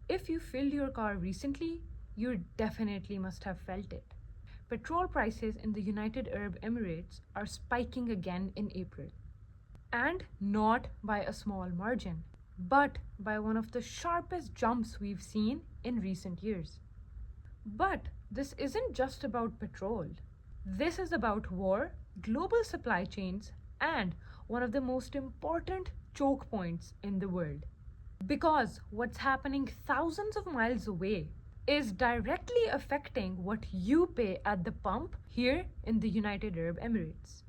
If you filled your car recently, you definitely must have felt it. Petrol prices in the United Arab Emirates are spiking again in April. And not by a small margin, but by one of the sharpest jumps we've seen in recent years. But this isn't just about petrol. This is about war, global supply chains, and one of the most important choke points in the world. Because what's happening thousands of miles away is directly affecting what you pay at the pump here in the United Arab Emirates.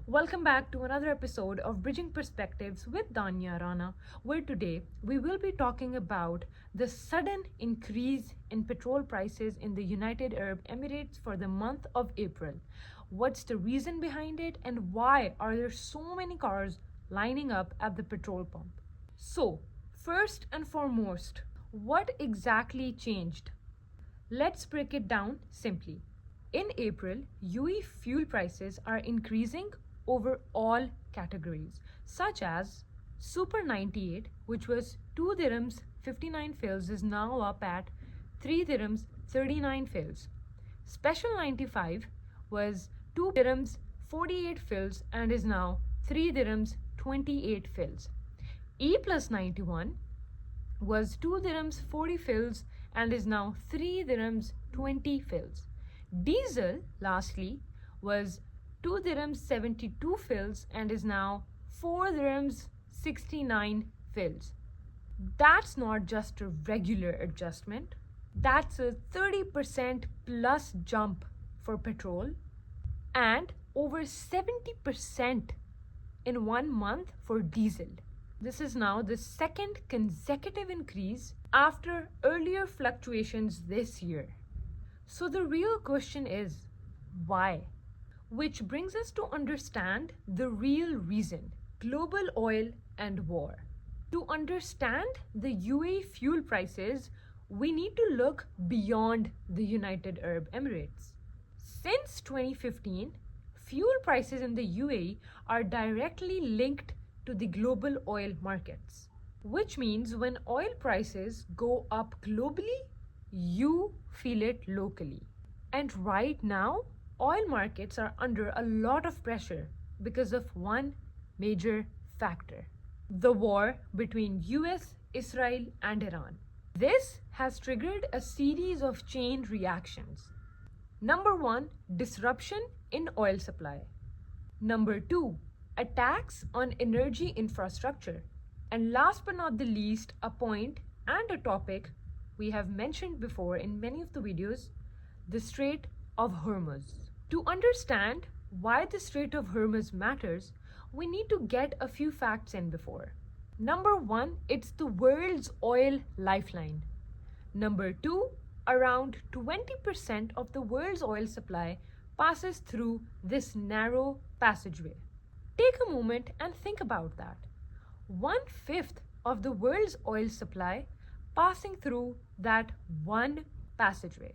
Welcome back to another episode of Bridging Perspectives with Danya Rana, where today we will be talking about the sudden increase in petrol prices in the United Arab Emirates for the month of April. What's the reason behind it, and why are there so many cars lining up at the petrol pump? So, first and foremost, what exactly changed? Let's break it down simply. In April, UAE fuel prices are increasing over all categories, such as Super 98, which was 2 dirhams 59 fils, is now up at 3 dirhams 39 fils. Special 95 was 2 dirhams 48 fils and is now 3 dirhams 28 fils. E plus 91 was 2 dirhams 40 fils and is now 3 dirhams 20 fils. Diesel, lastly, was 2 dirhams 72 fils and is now 4 dirhams 69 fils. That's not just a regular adjustment, that's a 30% plus jump for petrol and over 70% in 1 month for diesel. This is now the second consecutive increase after earlier fluctuations this year. So the real question is, why? Which brings us to understand the real reason: global oil and war. To understand the UAE fuel prices, we need to look beyond the United Arab Emirates. Since 2015, fuel prices in the UAE are directly linked to the global oil markets, which means when oil prices go up globally, you feel it locally. And right now, oil markets are under a lot of pressure because of one major factor: the war between US, Israel, and Iran. This has triggered a series of chain reactions. Number 1, disruption in oil supply. Number 2, attacks on energy infrastructure. And last but not the least, a point and a topic we have mentioned before in many of the videos: the Strait of Hormuz. To understand why the Strait of Hormuz matters, we need to get a few facts in before. Number 1, it's the world's oil lifeline. Number 2, around 20% of the world's oil supply passes through this narrow passageway. Take a moment and think about that. 1/5 of the world's oil supply passing through that one passageway.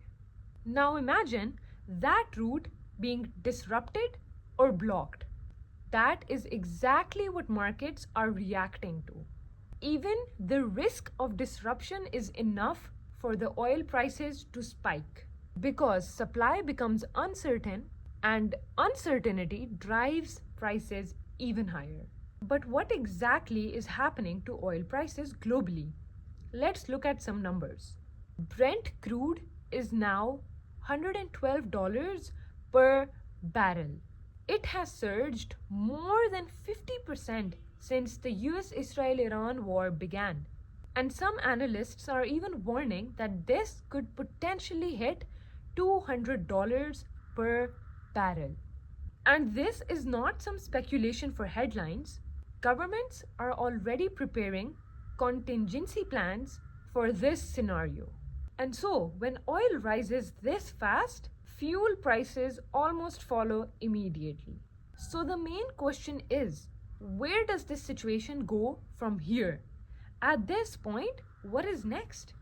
Now imagine that route being disrupted or blocked. That is exactly what markets are reacting to. Even the risk of disruption is enough for the oil prices to spike, because supply becomes uncertain and uncertainty drives prices even higher. But what exactly is happening to oil prices globally? Let's look at some numbers. Brent crude is now $112 per barrel. It has surged more than 50% since the US-Israel-Iran war began. And some analysts are even warning that this could potentially hit $200 per barrel. And this is not some speculation for headlines. Governments are already preparing contingency plans for this scenario. And so, when oil rises this fast, fuel prices almost follow immediately. So the main question is, where does this situation go from here? At this point, what is next?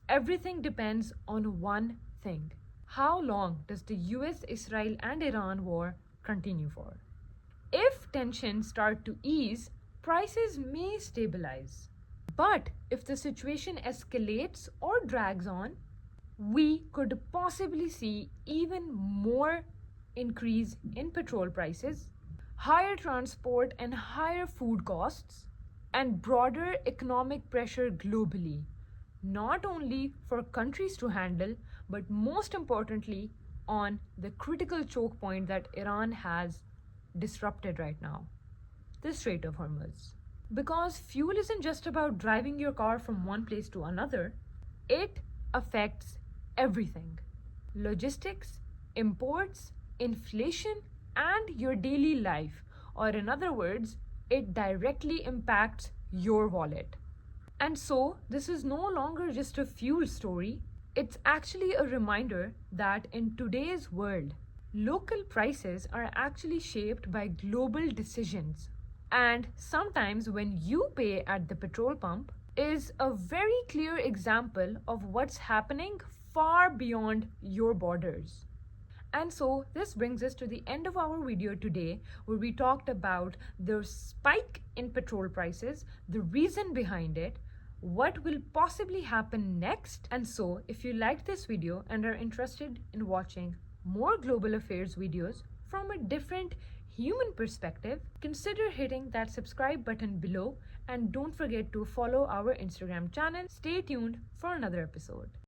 Everything depends on one thing: how long does the US, Israel, and Iran war continue for? If tensions start to ease, prices may stabilize. But if the situation escalates or drags on, we could possibly see even more increase in petrol prices, higher transport and higher food costs, and broader economic pressure globally, not only for countries to handle, but most importantly, on the critical choke point that Iran has disrupted right now, the Strait of Hormuz. Because fuel isn't just about driving your car from one place to another, it affects everything: logistics, imports, inflation, and your daily life. Or, in other words, it directly impacts your wallet. And so, this is no longer just a fuel story, it's actually a reminder that in today's world, local prices are actually shaped by global decisions. And sometimes, when you pay at the petrol pump, is a very clear example of what's happening far beyond your borders. And so this brings us to the end of our video today, where we talked about the spike in petrol prices, the reason behind it, what will possibly happen next. And so if you liked this video and are interested in watching more global affairs videos from a different human perspective, consider hitting that subscribe button below, and don't forget to follow our Instagram channel. Stay tuned for another episode.